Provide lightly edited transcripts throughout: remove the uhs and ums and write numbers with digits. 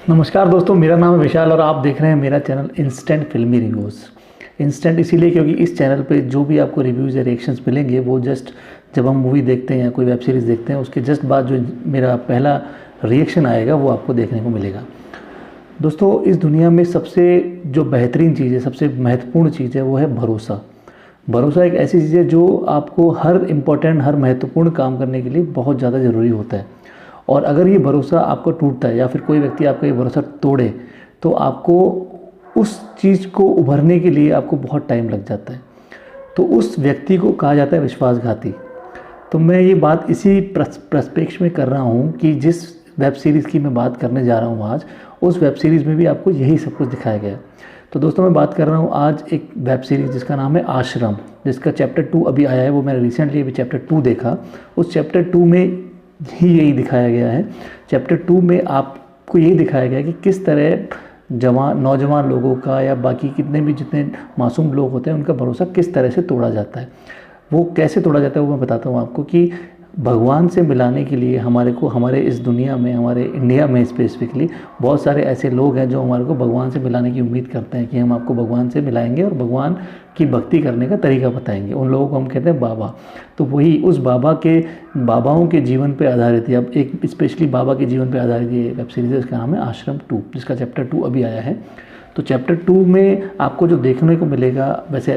नमस्कार दोस्तों, मेरा नाम है विशाल और आप देख रहे हैं मेरा चैनल इंस्टेंट फिल्मी रिव्यूज़। इंस्टेंट इसीलिए क्योंकि इस चैनल पे जो भी आपको रिव्यूज़ या रिएक्शंस मिलेंगे वो जस्ट जब हम मूवी देखते हैं या कोई वेब सीरीज़ देखते हैं उसके जस्ट बाद जो मेरा पहला रिएक्शन आएगा वो आपको देखने को मिलेगा। दोस्तों, इस दुनिया में सबसे जो बेहतरीन चीज़ है, सबसे महत्वपूर्ण चीज़ है वो है भरोसा। भरोसा एक ऐसी चीज़ है जो आपको हर इम्पोर्टेंट, हर महत्वपूर्ण काम करने के लिए बहुत ज़्यादा ज़रूरी होता है। और अगर ये भरोसा आपको टूटता है या फिर कोई व्यक्ति आपका ये भरोसा तोड़े तो आपको उस चीज़ को उभरने के लिए आपको बहुत टाइम लग जाता है। तो उस व्यक्ति को कहा जाता है विश्वासघाती। तो मैं ये बात इसी प्रस्पेक्ष में कर रहा हूँ कि जिस वेब सीरीज़ की मैं बात करने जा रहा हूँ आज, उस वेब सीरीज़ में भी आपको यही सब कुछ दिखाया गया है। तो दोस्तों, मैं बात कर रहा हूँ आज एक वेब सीरीज़ जिसका नाम है आश्रम, जिसका चैप्टर 2 अभी आया है। वो मैंने रिसेंटली अभी चैप्टर 2 देखा। उस चैप्टर 2 में ही यही दिखाया गया है। चैप्टर 2 में आपको यही दिखाया गया है कि किस तरह नौजवान लोगों का या बाकी जितने मासूम लोग होते हैं उनका भरोसा किस तरह से तोड़ा जाता है। वो कैसे तोड़ा जाता है वो मैं बताता हूँ आपको कि भगवान से मिलाने के लिए हमारे इस दुनिया में, हमारे इंडिया में स्पेसिफिकली बहुत सारे ऐसे लोग हैं जो हमारे को भगवान से मिलाने की उम्मीद करते हैं कि हम आपको भगवान से मिलाएंगे और भगवान की भक्ति करने का तरीका बताएंगे। उन लोगों को हम कहते हैं बाबा। तो वही उस बाबाओं के जीवन पे आधारित है। अब एक स्पेशली बाबा के जीवन पे आधारित ये वेब सीरीज़ है, इसका नाम है आश्रम 2, जिसका चैप्टर 2 अभी आया है। तो चैप्टर 2 में आपको जो देखने को मिलेगा, वैसे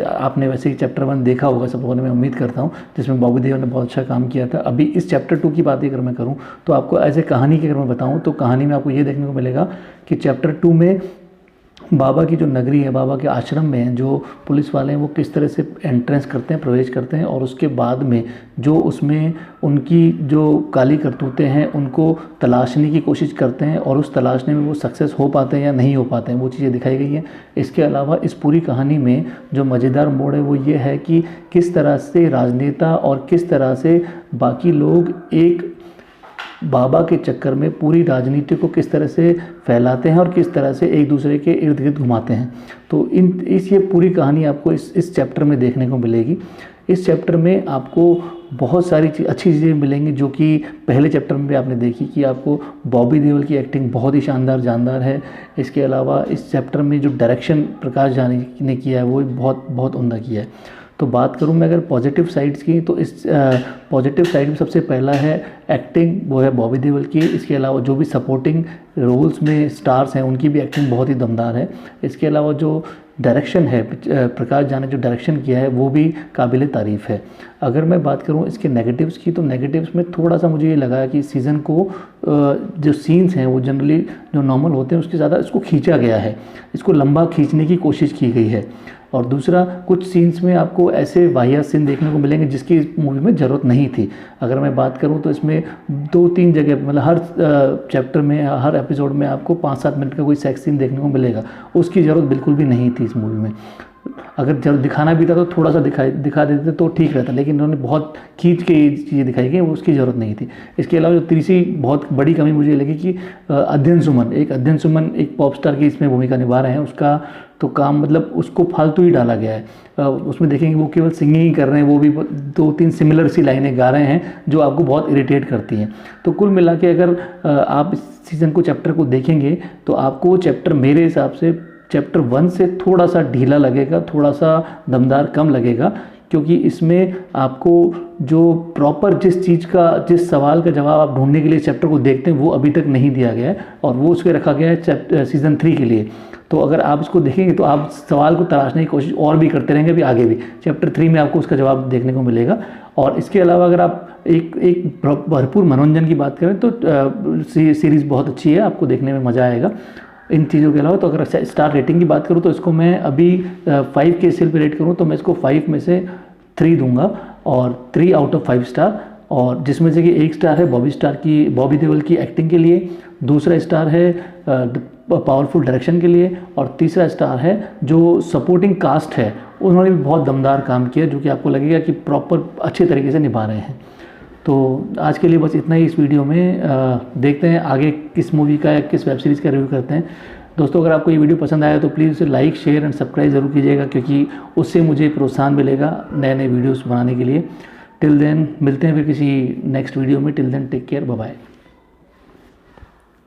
ही चैप्टर 1 देखा होगा सब लोगों ने, मैं उम्मीद करता हूँ, जिसमें बॉबी देओल ने बहुत अच्छा काम किया था। अभी इस चैप्टर 2 की बात अगर मैं करूँ तो आपको एज ए कहानी की अगर मैं बताऊँ तो कहानी में आपको ये देखने को मिलेगा कि चैप्टर 2 में बाबा की जो नगरी है, बाबा के आश्रम में जो पुलिस वाले हैं वो किस तरह से एंट्रेंस करते हैं, प्रवेश करते हैं, और उसके बाद में जो उसमें उनकी जो काली करतूतें हैं उनको तलाशने की कोशिश करते हैं और उस तलाशने में वो सक्सेस हो पाते हैं या नहीं हो पाते हैं, वो चीज़ें दिखाई गई हैं। इसके अलावा इस पूरी कहानी में जो मज़ेदार मोड़ है वो ये है कि किस तरह से राजनेता और किस तरह से बाकी लोग एक बाबा के चक्कर में पूरी राजनीति को किस तरह से फैलाते हैं और किस तरह से एक दूसरे के इर्द गिर्द घुमाते हैं। तो ये पूरी कहानी आपको इस चैप्टर में देखने को मिलेगी। इस चैप्टर में आपको बहुत सारी अच्छी चीज़ें मिलेंगी जो कि पहले चैप्टर में भी आपने देखी कि आपको बॉबी देओल की एक्टिंग बहुत ही शानदार है। इसके अलावा इस चैप्टर में जो डायरेक्शन प्रकाश जानी ने किया है वो बहुत बहुत उम्दा किया है। तो बात करूं मैं अगर पॉजिटिव साइड्स की, तो इस पॉजिटिव साइड में सबसे पहला है एक्टिंग, वो है बॉबी देओल की। इसके अलावा जो भी सपोर्टिंग रोल्स में स्टार्स हैं उनकी भी एक्टिंग बहुत ही दमदार है। इसके अलावा जो डायरेक्शन है, प्रकाश झा ने जो डायरेक्शन किया है वो भी काबिल तारीफ़ है। अगर मैं बात करूं इसके नेगेटिव्स की, तो नेगेटिव्स में थोड़ा सा मुझे ये लगा कि सीज़न को जो सीन्स हैं वो जनरली जो नॉर्मल होते हैं उसके ज़्यादा इसको खींचा गया है, इसको लंबा खींचने की कोशिश की गई है। और दूसरा, कुछ सीन्स में आपको ऐसे वाहियात सीन देखने को मिलेंगे जिसकी इस मूवी में ज़रूरत नहीं थी। अगर मैं बात करूं तो इसमें 2-3 जगह, मतलब हर चैप्टर में, हर एपिसोड में आपको 5-7 मिनट का कोई सेक्स सीन देखने को मिलेगा, उसकी ज़रूरत बिल्कुल भी नहीं थी इस मूवी में। अगर जब दिखाना भी था तो थोड़ा सा दिखा देते तो ठीक रहता, लेकिन उन्होंने बहुत खींच के ये चीज़ें दिखाई गई, वो उसकी ज़रूरत नहीं थी। इसके अलावा जो तीसरी बहुत बड़ी कमी मुझे लगी कि अध्ययन सुमन एक पॉप स्टार की इसमें भूमिका निभा रहे हैं, उसका तो काम मतलब उसको फालतू ही डाला गया है। उसमें देखेंगे वो केवल सिंगिंग ही कर रहे हैं, वो भी 2-3 सिमिलर सी लाइनें गा रहे हैं जो आपको बहुत इरिटेट करती हैं। तो कुल मिला के अगर आप इस सीज़न को, चैप्टर को देखेंगे तो आपको वो चैप्टर मेरे हिसाब से चैप्टर 1 से थोड़ा सा ढीला लगेगा, थोड़ा सा दमदार कम लगेगा, क्योंकि इसमें आपको जो प्रॉपर जिस सवाल का जवाब आप ढूंढने के लिए चैप्टर को देखते हैं वो अभी तक नहीं दिया गया है, और वो उसके रखा गया है सीज़न 3 के लिए। तो अगर आप इसको देखेंगे तो आप सवाल को तलाशने की कोशिश और भी करते रहेंगे, अभी आगे भी चैप्टर 3 में आपको उसका जवाब देखने को मिलेगा। और इसके अलावा अगर आप एक भरपूर मनोरंजन की बात करें तो सीरीज़ बहुत अच्छी है, आपको देखने में मज़ा आएगा इन चीज़ों के अलावा। तो अगर स्टार रेटिंग की बात करूँ तो इसको मैं अभी 5 के स्केल पे रेट करूँ तो मैं इसको 5 में से 3 दूंगा, और 3 आउट ऑफ 5 स्टार। और जिसमें से कि 1 स्टार है बॉबी देओल की एक्टिंग के लिए, दूसरा स्टार है पावरफुल डायरेक्शन के लिए, और तीसरा स्टार है जो सपोर्टिंग कास्ट है, उन्होंने भी बहुत दमदार काम किया, जो कि आपको लगेगा कि प्रॉपर अच्छे तरीके से निभा रहे हैं। तो आज के लिए बस इतना ही इस वीडियो में। देखते हैं आगे किस मूवी का या किस वेब सीरीज़ का रिव्यू करते हैं। दोस्तों, अगर आपको ये वीडियो पसंद आया तो प्लीज़ उसे लाइक, शेयर एंड सब्सक्राइब ज़रूर कीजिएगा, क्योंकि उससे मुझे प्रोत्साहन मिलेगा नए वीडियोस बनाने के लिए। टिल देन मिलते हैं फिर किसी नेक्स्ट वीडियो में। Till then take care, bye bye.